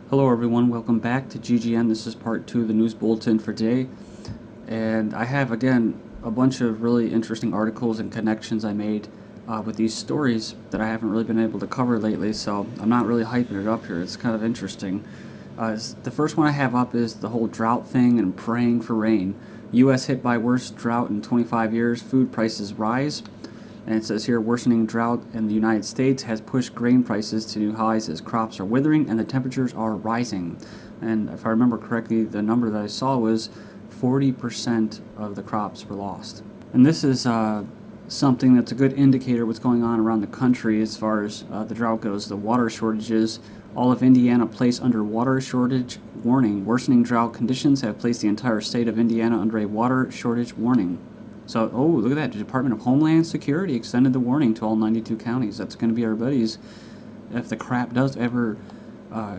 Hello everyone, welcome back to GGN. This is part 2 of the news bulletin for today. And I have again a bunch of really interesting articles and connections I made with these stories that I haven't really been able to cover lately, so I'm not really hyping it up here. It's kind of interesting. The first one I have up is the whole drought thing and praying for rain. U.S. hit by worst drought in 25 years, food prices rise. And it says here, worsening drought in the United States has pushed grain prices to new highs as crops are withering and the temperatures are rising. And if I remember correctly, the number that I saw was 40% of the crops were lost. And this is something that's a good indicator of what's going on around the country as far as the drought goes. The water shortages, all of Indiana placed under water shortage warning. Worsening drought conditions have placed the entire state of Indiana under a water shortage warning. So, oh, look at that. The Department of Homeland Security extended the warning to all 92 counties. That's going to be our buddies if the crap does ever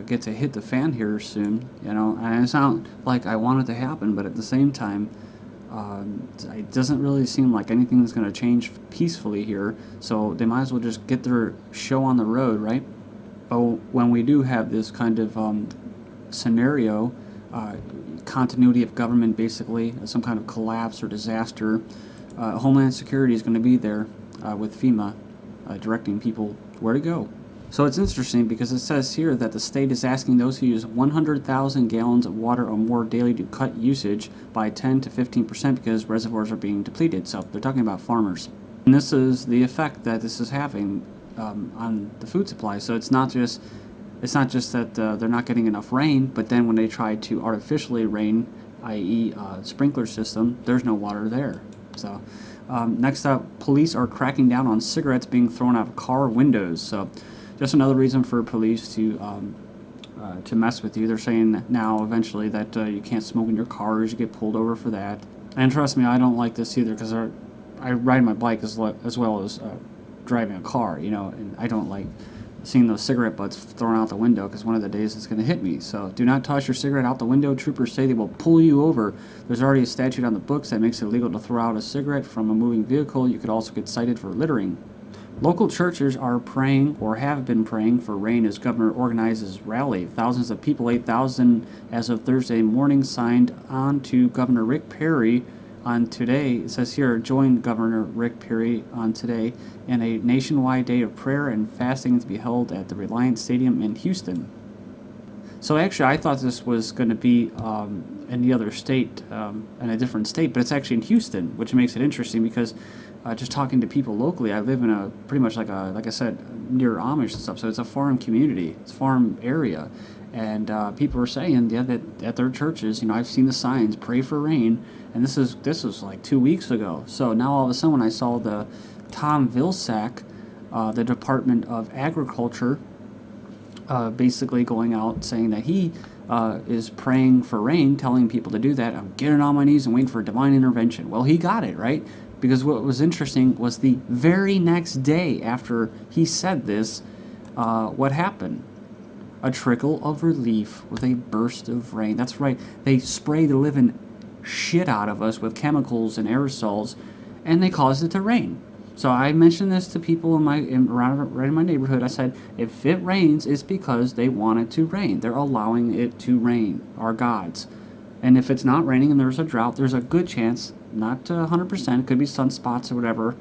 get to hit the fan here soon. And it's not like I want it to happen, but at the same time, it doesn't really seem like anything's going to change peacefully here. So they might as well just get their show on the road, right? But when we do have this kind of scenario, continuity of government, basically, some kind of collapse or disaster, Homeland Security is going to be there with FEMA directing people where to go. So it's interesting because it says here that the state is asking those who use 100,000 gallons of water or more daily to cut usage by 10 to 15% because reservoirs are being depleted. So they're talking about farmers. And this is the effect that this is having on the food supply. So it's not just that they're not getting enough rain, but then when they try to artificially rain, i.e. Sprinkler system, there's no water there. So next up, police are cracking down on cigarettes being thrown out of car windows. So just another reason for police to mess with you. They're saying now eventually that you can't smoke in your cars, you get pulled over for that. And trust me, I don't like this either because I ride my bike as well as driving a car, and I don't like seeing those cigarette butts thrown out the window because one of the days it's going to hit me. So do not toss your cigarette out the window. Troopers say they will pull you over. There's already a statute on the books that makes it illegal to throw out a cigarette from a moving vehicle. You could also get cited for littering. Local churches are praying or have been praying for rain as governor organizes rally. Thousands of people, 8,000 as of Thursday morning, signed on to Governor Rick Perry on today. It says here, joined Governor Rick Perry on today in a nationwide day of prayer and fasting to be held at the Reliance Stadium in Houston. So actually, I thought this was going to be in the other state, in a different state, but it's actually in Houston, which makes it interesting because just talking to people locally, I live in a pretty much like I said, near Amish and stuff. So it's a farm community, it's a farm area, and people are saying that at their churches, I've seen the signs, pray for rain, and this was like 2 weeks ago. So now all of a sudden, when I saw the Tom Vilsack, the Department of Agriculture, basically going out saying that he is praying for rain, telling people to do that. I'm getting on my knees and waiting for divine intervention. Well, he got it, right? Because what was interesting was the very next day after he said this, what happened? A trickle of relief with a burst of rain. That's right. They spray the living shit out of us with chemicals and aerosols, and they caused it to rain. So I mentioned this to people right in my neighborhood. I said, if it rains, it's because they want it to rain. They're allowing it to rain, our gods. And if it's not raining and there's a drought, there's a good chance, not 100%, it could be sunspots or whatever,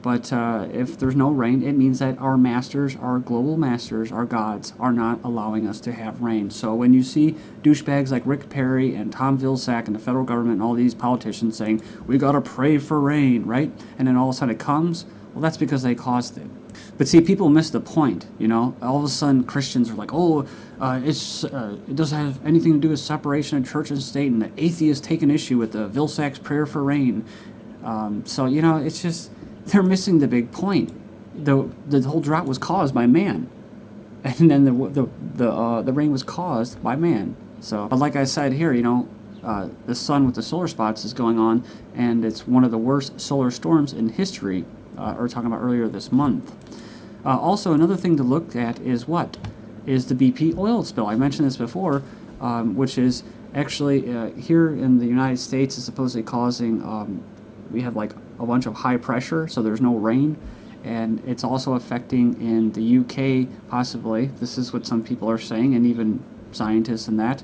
but if there's no rain, it means that our masters, our global masters, our gods, are not allowing us to have rain. So when you see douchebags like Rick Perry and Tom Vilsack and the federal government and all these politicians saying, we gotta pray for rain, right? And then all of a sudden it comes, well, that's because they caused it. But see, people miss the point, All of a sudden Christians are like, oh, it doesn't have anything to do with separation of church and state, and the atheists take an issue with the Vilsack's prayer for rain. So, it's just, they're missing the big point. The whole drought was caused by man, and then the rain was caused by man. So, but like I said here, the sun with the solar spots is going on, and it's one of the worst solar storms in history. We're talking about earlier this month. Also, another thing to look at is the BP oil spill. I mentioned this before, which is actually here in the United States is supposedly causing. We have like a bunch of high pressure, so there's no rain, and it's also affecting in the UK possibly. This is what some people are saying, and even scientists and that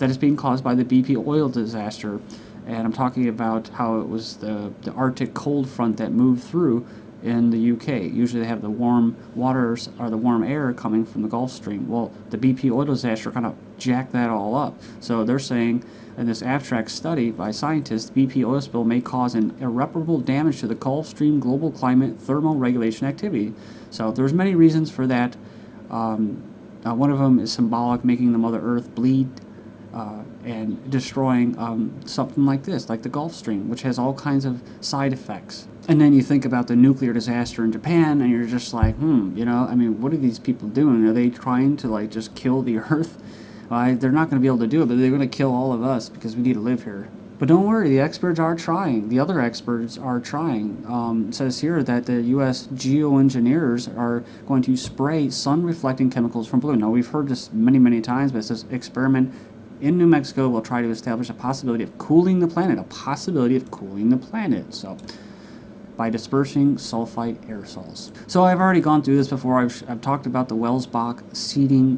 is being caused by the BP oil disaster. And I'm talking about how it was the Arctic cold front that moved through in the UK. Usually they have the warm waters or the warm air coming from the Gulf Stream. Well, the BP oil disaster kind of jacked that all up. So they're saying in this abstract study by scientists, BP oil spill may cause an irreparable damage to the Gulf Stream global climate thermal regulation activity. So there's many reasons for that. One of them is symbolic, making the Mother Earth bleed and destroying something like this, like the Gulf Stream, which has all kinds of side effects. And then you think about the nuclear disaster in Japan, and you're just like, I mean, what are these people doing? Are they trying to, like, just kill the Earth? They're not going to be able to do it, but they're going to kill all of us because we need to live here. But don't worry, the experts are trying. The other experts are trying. It says here that the U.S. geoengineers are going to spray sun-reflecting chemicals from balloon. Now, we've heard this many, many times, but it says experiment in New Mexico will try to establish a possibility of cooling the planet. So, by dispersing sulfite aerosols. So I've already gone through this before. I've talked about the Welsbach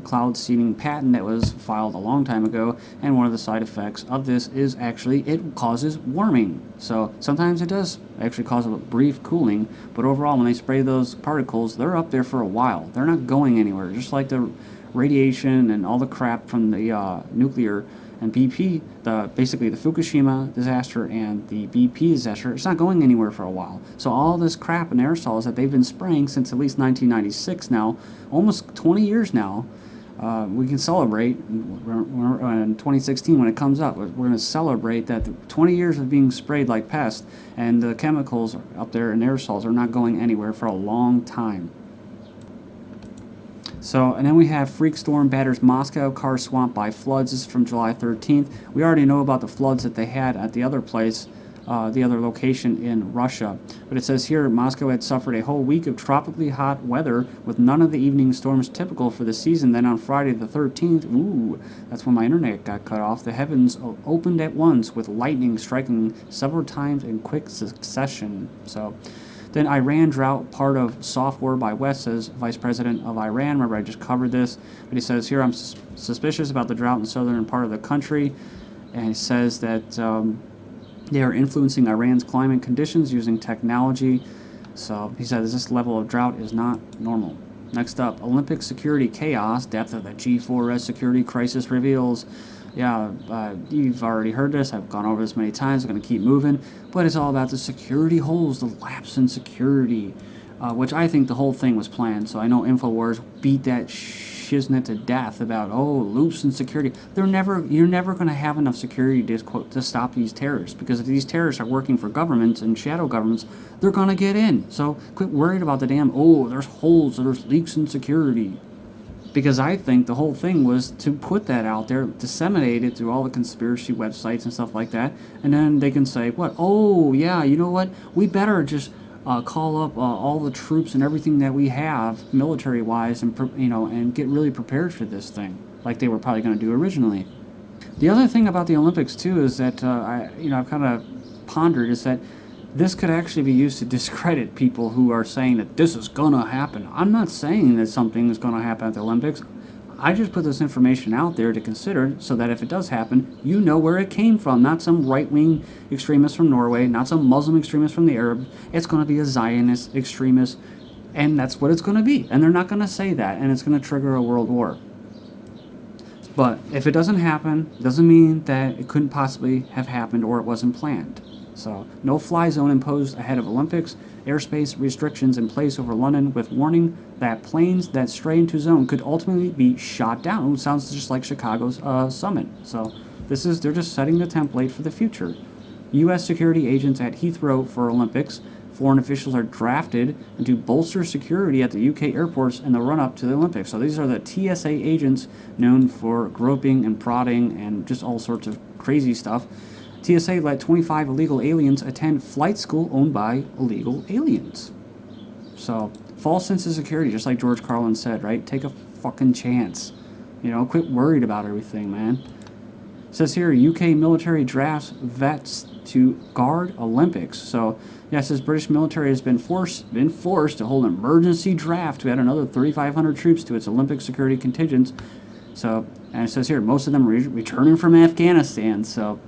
cloud seeding patent that was filed a long time ago, and one of the side effects of this is actually it causes warming. So sometimes it does actually cause a brief cooling, but overall when they spray those particles, they're up there for a while. They're not going anywhere, just like the radiation and all the crap from the nuclear and BP, basically the Fukushima disaster and the BP disaster, it's not going anywhere for a while. So all this crap and aerosols that they've been spraying since at least 1996 now, almost 20 years now, we can celebrate in 2016 when it comes up. We're going to celebrate that 20 years of being sprayed like pests, and the chemicals up there and aerosols are not going anywhere for a long time. So, and then we have freak storm batters Moscow, car swamped by floods. This is from July 13th. We already know about the floods that they had at the other place, the other location in Russia. But it says here Moscow had suffered a whole week of tropically hot weather with none of the evening storms typical for the season. Then on Friday the 13th, that's when my internet got cut off, the heavens opened at once with lightning striking several times in quick succession. So, then Iran drought, part of soft war by West, says Vice President of Iran. Remember, I just covered this. But he says here, I'm suspicious about the drought in the southern part of the country. And he says that they are influencing Iran's climate conditions using technology. So he says this level of drought is not normal. Next up, Olympic security chaos. Depth of the G4S security crisis reveals. Yeah, you've already heard this. I've gone over this many times. I'm going to keep moving. But it's all about the security holes, the lapse in security, which I think the whole thing was planned. So I know InfoWars beat that shiznit to death about, loops in security. You're never going to have enough security to stop these terrorists. Because if these terrorists are working for governments and shadow governments, they're going to get in. So quit worried about the damn, there's holes, there's leaks in security. Because I think the whole thing was to put that out there, disseminate it through all the conspiracy websites and stuff like that, and then they can say, what? Oh, yeah, you know what? We better just call up all the troops and everything that we have, military-wise, and get really prepared for this thing, like they were probably going to do originally. The other thing about the Olympics too is that I've kind of pondered is that this could actually be used to discredit people who are saying that this is going to happen. I'm not saying that something is going to happen at the Olympics. I just put this information out there to consider so that if it does happen, you know where it came from. Not some right-wing extremist from Norway, not some Muslim extremist from the Arabs. It's going to be a Zionist extremist, and that's what it's going to be. And they're not going to say that, and it's going to trigger a world war. But if it doesn't happen, it doesn't mean that it couldn't possibly have happened or it wasn't planned. So, no fly zone imposed ahead of Olympics, airspace restrictions in place over London with warning that planes that stray into zone could ultimately be shot down. It sounds just like Chicago's summit. So, they're just setting the template for the future. U.S. security agents at Heathrow for Olympics. Foreign officials are drafted to bolster security at the UK airports in the run-up to the Olympics. So these are the TSA agents known for groping and prodding and just all sorts of crazy stuff. TSA let 25 illegal aliens attend flight school owned by illegal aliens. So, false sense of security, just like George Carlin said, right? Take a fucking chance. Quit worried about everything, man. It says here, UK military drafts vets to guard Olympics. So, it says British military has been forced to hold an emergency draft to add another 3,500 troops to its Olympic security contingents So, and it says here, most of them returning from Afghanistan. So,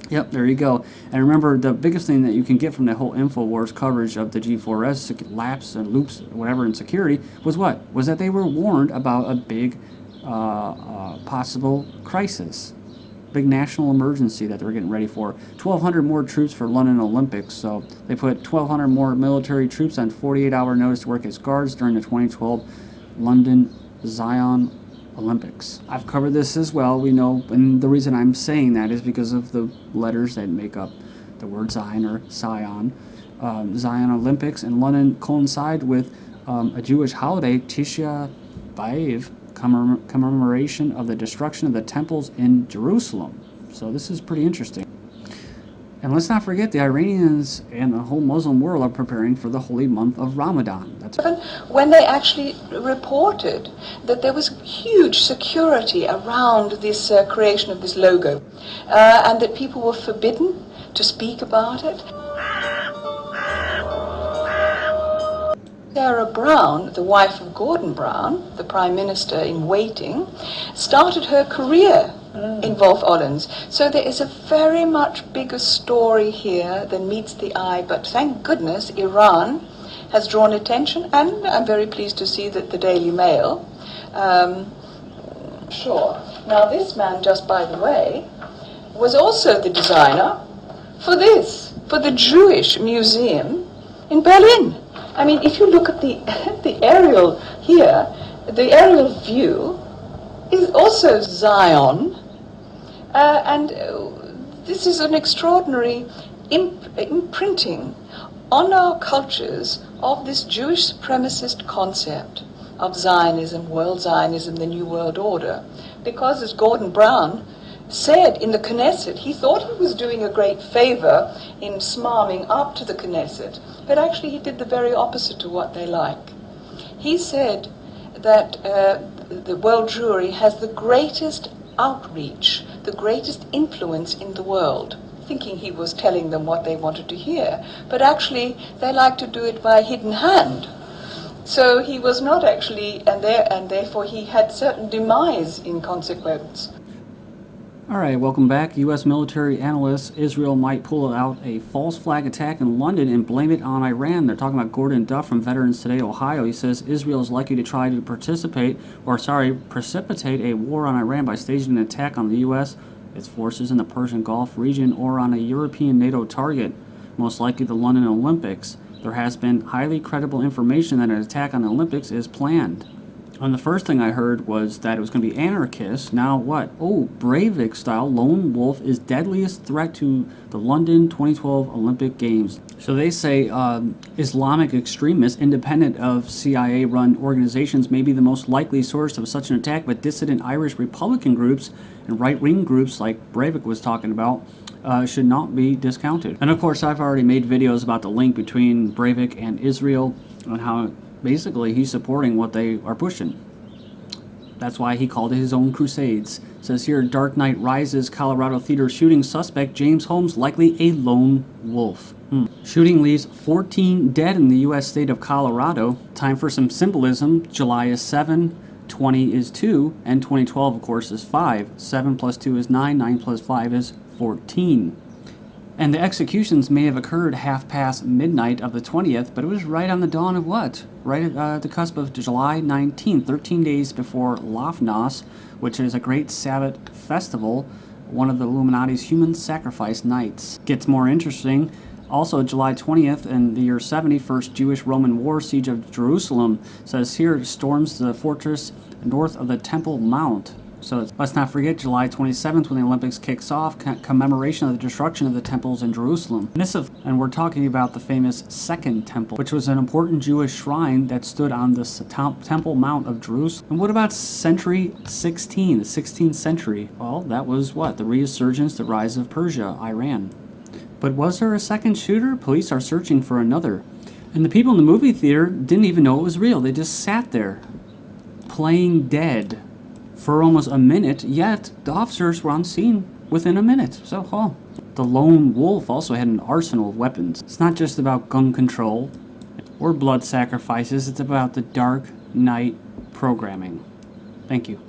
yep, there you go. And remember, the biggest thing that you can get from the whole InfoWars coverage of the G4S lapse and loops, whatever, in security was what? Was that they were warned about a big possible crisis, big national emergency that they were getting ready for. 1,200 more troops for London Olympics. So they put 1,200 more military troops on 48-hour notice to work as guards during the 2012 London Zion Olympics. I've covered this as well, we know, and the reason I'm saying that is because of the letters that make up the word Zion or Sion. Zion Olympics in London coincide with a Jewish holiday, Tisha B'Av, commemoration of the destruction of the temples in Jerusalem. So this is pretty interesting. And let's not forget, the Iranians and the whole Muslim world are preparing for the holy month of Ramadan. That's when they actually reported that there was huge security around this creation of this logo, and that people were forbidden to speak about it. Sarah Brown, the wife of Gordon Brown, the Prime Minister in waiting, started her career in Wolf Olins. So there is a very much bigger story here than meets the eye, but thank goodness Iran has drawn attention, and I'm very pleased to see that the Daily Mail. Sure. Now this man, just by the way, was also the designer for the Jewish Museum in Berlin. I mean, if you look at the aerial here, the aerial view is also Zion, and this is an extraordinary imprinting on our cultures of this Jewish supremacist concept of Zionism, world Zionism, the New World Order, because as Gordon Brown said in the Knesset, he thought he was doing a great favor in smarming up to the Knesset, but actually he did the very opposite to what they like. He said that the world Jewry has the greatest outreach, the greatest influence in the world, thinking he was telling them what they wanted to hear, but actually they like to do it by hidden hand. So he was not actually, and therefore he had certain demise in consequence. All right, welcome back. U.S. military analysts, Israel might pull out a false flag attack in London and blame it on Iran. They're talking about Gordon Duff from Veterans Today, Ohio. He says Israel is likely to try to precipitate a war on Iran by staging an attack on the U.S., its forces in the Persian Gulf region, or on a European NATO target, most likely the London Olympics. There has been highly credible information that an attack on the Olympics is planned. And the first thing I heard was that it was going to be anarchists. Now what? Oh, Breivik style lone wolf is deadliest threat to the London 2012 Olympic Games. So they say Islamic extremists, independent of CIA-run organizations, may be the most likely source of such an attack, but dissident Irish Republican groups and right-wing groups like Breivik was talking about should not be discounted. And of course, I've already made videos about the link between Breivik and Israel and how basically he's supporting what they are pushing. That's why he called it his own crusades. It says here, Dark Knight Rises Colorado theater shooting suspect James Holmes likely a lone wolf. Shooting leaves 14 dead in the U.S. state of Colorado. Time for some symbolism. July is 7, 20 is 2, and 2012 of course is 5. 7 plus 2 is 9, 9 plus 5 is 14. And the executions may have occurred half past midnight of the 20th, but it was right on the dawn of what? Right at the cusp of July 19th, 13 days before Lofnos, which is a great Sabbath festival, one of the Illuminati's human sacrifice nights. Gets more interesting. Also, July 20th in the year 70, First Jewish-Roman War, Siege of Jerusalem, says here, storms the fortress north of the Temple Mount. So let's not forget July 27th when the Olympics kicks off, commemoration of the destruction of the temples in Jerusalem. And we're talking about the famous Second Temple, which was an important Jewish shrine that stood on the Temple Mount of Jerusalem. And what about century 16, the 16th century? Well, that was what? The resurgence, the rise of Persia, Iran. But was there a second shooter? Police are searching for another. And the people in the movie theater didn't even know it was real. They just sat there, playing dead for almost a minute, yet the officers were on scene within a minute. So, the lone wolf also had an arsenal of weapons. It's not just about gun control or blood sacrifices, it's about the Dark Knight programming. Thank you.